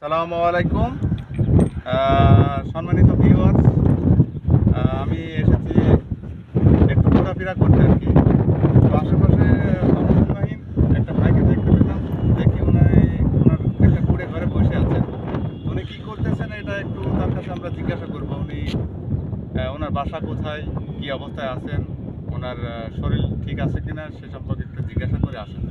আসসালামু আলাইকুম। সম্মানিত ভিউয়ার্স, আমি এসেছি একটু ঘোরাফেরা করতে আর কি। তো আশেপাশে সমন্বয়হীন একটা ভাইকে দেখতে পেলাম। দেখি ওনার একটা কুড়ে ঘরে বসে আছেন। উনি কী করতেছেন এটা একটু তার কাছে আমরা জিজ্ঞাসা করবো। উনি ওনার বাসা কোথায়, কী অবস্থায় আছেন, ওনার শরীর ঠিক আছে কিনা সে সম্পর্কে একটু জিজ্ঞাসা করে আসেন।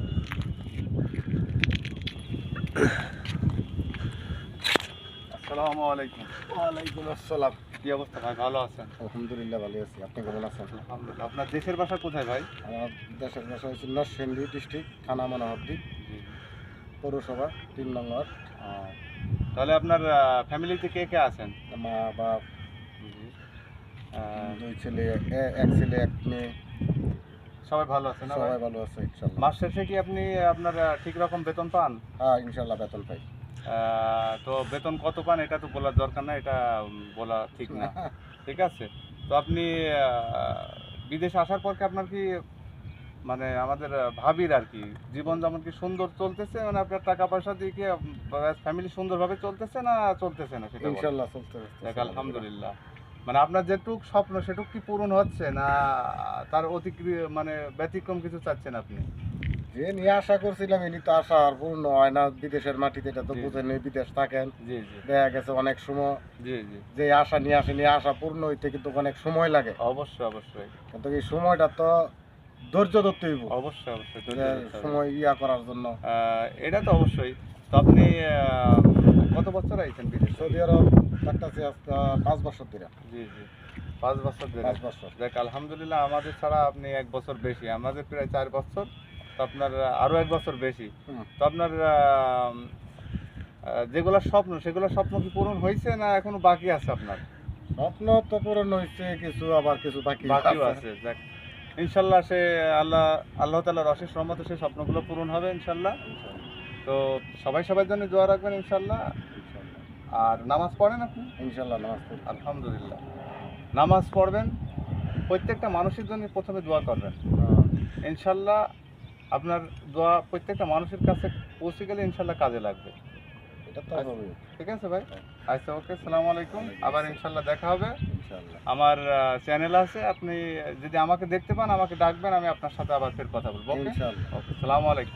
আসসালামু আলাইকুম। ওয়ালাইকুম আসসালাম। কি অবস্থা ভাই, ভালো আছেন? আলহামদুলিল্লাহ ভালো আছি। আপনি কেমন আছেন? আলহামদুলিল্লাহ। আপনার দেশের বাসা কোথায় ভাই? আমার দেশের ভাষা হচ্ছে নরসিংদী ডিস্ট্রিক্ট, থানা মনোহরদী, পৌরসভা ৩ নং ওয়ার্ড। তাহলে আপনার ফ্যামিলিতে কে কে আছেন? মা বাপ, আহ, 2 ছেলে, এক ছেলে এক মেয়ে, সবাই ভালো আছে না ভাই? সবাই ভালো আছে ইনশাল্লাহ। মাস শেষে কি আপনি আপনার ঠিক রকম বেতন পান? হ্যাঁ ইনশাল্লাহ বেতন পাই। তো বেতন কত পান এটা তো বলার দরকার না, এটা বলা ঠিক না। ঠিক আছে। তো আপনি বিদেশে আসার পর কি আপনার কি মানে আমাদের ভাবির আর কি জীবন যেমন কি সুন্দর চলতেছে, মানে আপনার টাকা পয়সা দিয়ে কি ফ্যামিলি সুন্দরভাবে চলতেছে না চলতেছে না সেটা বলেন। ইনশাল্লাহ চলতে দেখ আলহামদুলিল্লাহ। মানে আপনার যেটুক স্বপ্ন সেটুক কি পূরণ হচ্ছে না তার মানে ব্যতিক্রম কিছু চাচ্ছেন আপনি? যে নিয়ে আশা করছিলাম এনি তো আশা আর পূর্ণ হয় না। বিদেশের মাটিতে এটা তো জি, বুঝেন, বিদেশ থাকেন, জি জি দেখা গেছে অনেক সময় জি জি যে আশা নিয়ে আসে, নিয়ে আশা পূর্ণ হইতে কিন্তু অনেক সময় লাগে। অবশ্যই অবশ্যই কিন্তু এই সময়টা তো ধৈর্য ধরতে হইব, অবশ্যই অবশ্যই যে ধৈর্য ধরতে হবে। সময় ইয়া করার জন্য। এটা তো অবশ্যই। তো আপনি কত বছর আইছেন বিদেশে? সৌদি আরব থাকতেছি আজকে 5 বছর ধরে। জি জি 5 বছর ধরে। 5 বছর। দেখ আলহামদুলিল্লাহ, আমাদের ছাড়া আপনি 1 বছর বেশি, আমাদের প্রায় 4 বছর। তো আপনার আরো 1 বছর বেশি। হুম। তো আপনার যেগুলো স্বপ্ন সেগুলো স্বপ্ন কি পূরণ হয়েছে না এখনো বাকি আছে আপনার? স্বপ্ন তো পূরণ হয়েছে কিছু, আবার কিছু বাকিও আছে। আছে। দেখ ইনশাল্লাহ সে আল্লাহ তাআলার অশেষ রহমতে সেই স্বপ্নগুলো পূরণ হবে ইনশাল্লাহ। তো সবাই সবার জন্য দোয়া রাখবেন ইনশাল্লাহ। আর নামাজ পড়েন আপনি? ইনশাল্লাহ নামাজ পড়ি। আলহামদুলিল্লাহ। নামাজ পড়বেন, প্রত্যেকটা মানুষের জন্য প্রথমে দোয়া করবেন হ্যাঁ, ইনশাল্লাহ। আপনার দোয়া প্রত্যেকটা মানুষের কাছে পৌঁছে গেলে ইনশাল্লাহ কাজে লাগবে। এটা তো হবে। ঠিক আছে ভাই? আচ্ছা, ওকে, আসসালামু আলাইকুম। আবার ইনশাল্লাহ দেখা হবে। ইনশাল্লাহ। আমার চ্যানেল আছে, আপনি যদি আমাকে দেখতে পান আমাকে ডাকবেন, আমি আপনার সাথে আবার ফের কথা বলবো। ওকে ইনশাল্লাহ। ওকে, আসসালামু আলাইকুম।